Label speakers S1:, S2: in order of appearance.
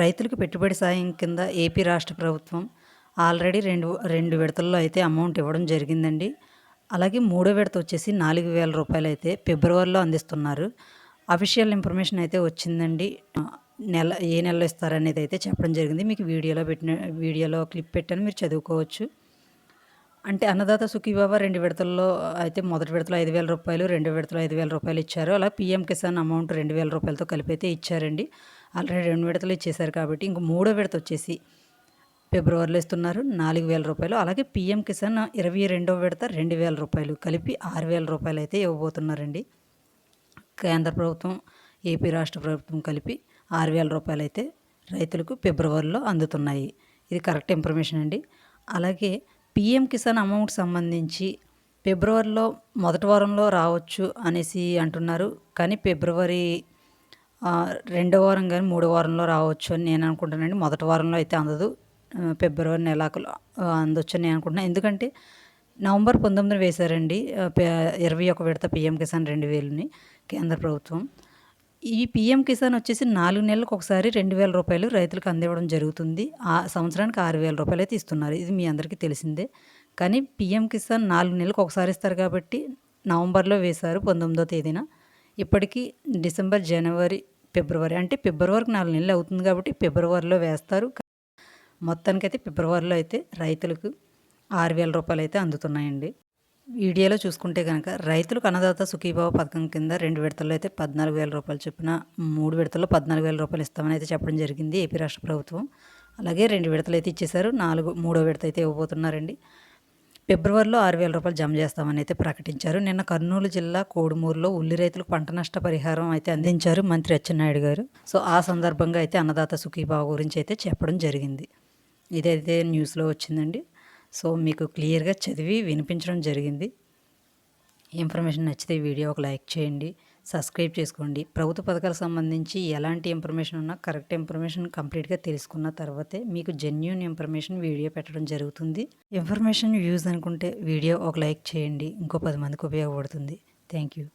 S1: రైతులకు పెట్టుబడి సాయం కింద ఏపీ రాష్ట్ర ప్రభుత్వం ఆల్రెడీ రెండు విడతల్లో అయితే అమౌంట్ ఇవ్వడం జరిగిందండి. అలాగే మూడో విడత వచ్చేసి 4,000 రూపాయలు అయితే ఫిబ్రవరిలో అందిస్తున్నారు. అఫీషియల్ ఇన్ఫర్మేషన్ అయితే వచ్చిందండి. ఏ నెలలో ఇస్తారనేది అయితే చెప్పడం జరిగింది. మీకు వీడియోలో క్లిప్ పెట్టాను, మీరు చదువుకోవచ్చు. అంటే అన్నదాత సుఖీభావ 2 విడతల్లో అయితే మొదటి విడతలో 5,000 రూపాయలు, రెండో విడతలో 5,000 రూపాయలు ఇచ్చారు. అలా పీఎం కిసాన్ అమౌంట్ 2,000 రూపాయలతో కలిపి అయితే ఇచ్చారండి. ఆల్రెడీ 2 విడతలు ఇచ్చేశారు కాబట్టి ఇంక మూడో విడత వచ్చేసి ఫిబ్రవరిలో ఇస్తున్నారు 4,000 రూపాయలు. అలాగే పీఎం కిసాన్ 22వ విడత 2,000 రూపాయలు కలిపి 6,000 రూపాయలు అయితే ఇవ్వబోతున్నారండి. కేంద్ర ప్రభుత్వం, ఏపీ రాష్ట్ర ప్రభుత్వం కలిపి 6,000 రూపాయలు అయితే రైతులకు ఫిబ్రవరిలో అందుతున్నాయి. ఇది కరెక్ట్ ఇన్ఫర్మేషన్ అండి. అలాగే పీఎం కిసాన్ అమౌంట్ సంబంధించి ఫిబ్రవరిలో మొదటి వారంలో రావచ్చు అనేసి అంటున్నారు. కానీ ఫిబ్రవరి రెండో వారం కానీ మూడో వారంలో రావచ్చు అని నేను అనుకుంటానండి. మొదటి వారంలో అయితే అందదు. ఫిబ్రవరి నెలాఖరులో అందొచ్చు అని నేను అనుకుంటున్నాను. ఎందుకంటే నవంబర్ 19న వేశారండి 21 విడత పీఎం కిసాన్ 2,000ని కేంద్ర ప్రభుత్వం. ఈ పీఎం కిసాన్ వచ్చేసి 4 నెలలకు ఒకసారి 2,000 రూపాయలు రైతులకు అందివ్వడం జరుగుతుంది. ఆ సంవత్సరానికి 6,000 రూపాయలు అయితే ఇస్తున్నారు. ఇది మీ అందరికీ తెలిసిందే. కానీ పీఎం కిసాన్ 4 నెలలకు ఒకసారి ఇస్తారు కాబట్టి నవంబర్లో వేశారు 19వ తేదీన. ఇప్పటికీ డిసెంబర్, జనవరి, ఫిబ్రవరి అంటే ఫిబ్రవరికి 4 నెలలు అవుతుంది కాబట్టి ఫిబ్రవరిలో వేస్తారు. మొత్తానికైతే ఫిబ్రవరిలో అయితే రైతులకు 6,000 రూపాయలు అయితే అందుతున్నాయండి. వీడియోలో చూసుకుంటే కనుక రైతులకు అన్నదాత సుఖీభావ పథకం కింద 2 విడతల్లో అయితే 14,000 రూపాయలు చొప్పున 3 విడతల్లో 14,000 రూపాయలు ఇస్తామని అయితే చెప్పడం జరిగింది ఏపీ రాష్ట్ర ప్రభుత్వం. అలాగే 2 విడతలు అయితే ఇచ్చేశారు. మూడో విడత అయితే ఇవ్వబోతున్నారండి. ఫిబ్రవరిలో 6,000 రూపాయలు జమ చేస్తామని అయితే ప్రకటించారు. నిన్న కర్నూలు జిల్లా కోడుమూరులో ఉల్లి రైతులకు పంట నష్ట పరిహారం అయితే అందించారు మంత్రి అచ్చెన్నాయుడు గారు. సో ఆ సందర్భంగా అయితే అన్నదాత సుఖీభావ గురించి అయితే చెప్పడం జరిగింది. ఇదైతే న్యూస్లో వచ్చిందండి. సో మీకు క్లియర్గా చదివి వినిపించడం జరిగింది. ఇన్ఫర్మేషన్ నచ్చితే వీడియో ఒక లైక్ చేయండి, సబ్స్క్రైబ్ చేసుకోండి. ప్రభుత్వ పథకాలకు సంబంధించి ఎలాంటి ఇన్ఫర్మేషన్ ఉన్నా కరెక్ట్ ఇన్ఫర్మేషన్ కంప్లీట్గా తెలుసుకున్న తర్వాతే మీకు జెన్యూన్ ఇన్ఫర్మేషన్ వీడియో పెట్టడం జరుగుతుంది. ఇన్ఫర్మేషన్ యూజ్ అనుకుంటే వీడియో ఒక లైక్ చేయండి, ఇంకో 10 మందికి ఉపయోగపడుతుంది. Thank you.